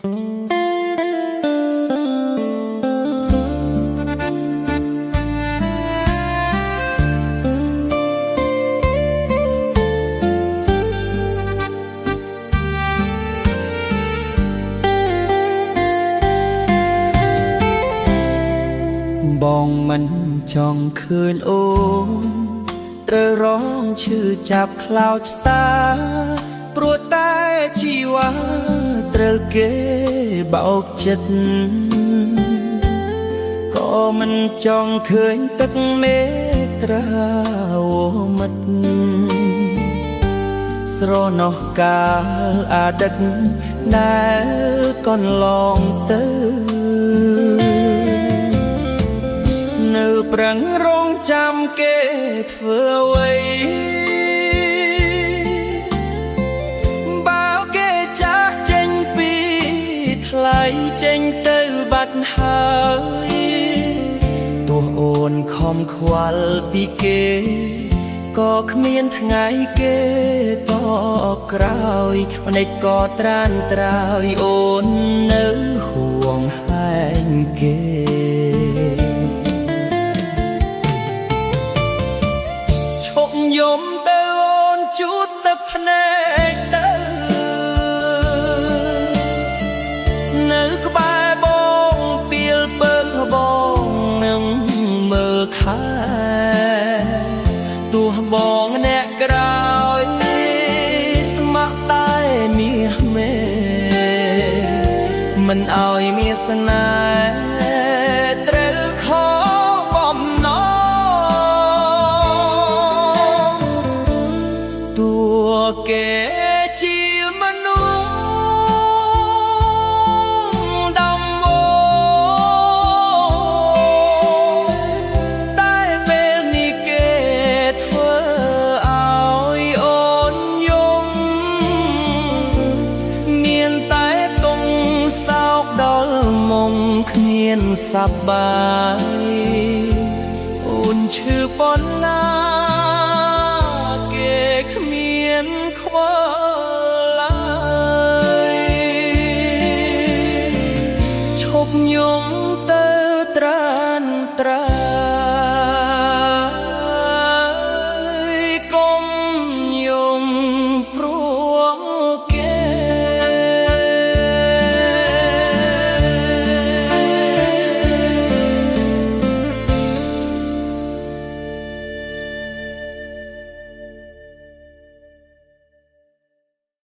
បងមិនចង់ឃើញអូនត្រូវរងឈឺចាប់ខ្លោចផ្សាព្រោះតែជីវ៉ាត្រូវគេបោកចិត្តក៏មិនចង់ឃើញទឹកមេត្រាអូមិត្តស្រណោះកាលអាដឹកដែលកន្លងទៅនៅប្រឹងរងចាំគេធ្វើអ្វីបើគេចាស់ចេញពីថ្លៃចេញទៅបាត់ហើយទោះអូនខំខ្វល់ពីគេក៏គ្មានថ្ងៃគេតបក្រោយម្នេចក៏ត្រានត្រើយអូននៅហួងហែងគេយំទៅអូនជូតទឹកភ្នែកទៅនៅក្បែរបងពីលពើបងនឹងមើលខែទោះបងអ្នកក្រោយស្ម័គ្រតែមាសមេមិនឲ្យមានស្នេហ៍ត្រូវខកបំណងគេជាមនុស្សដំបូងតែពេលនេះគេធ្វើឲ្យអូនយំមានតែទុំសោកដល់មុំគ្មានសប្បាយអូនឈឺប៉ុណ្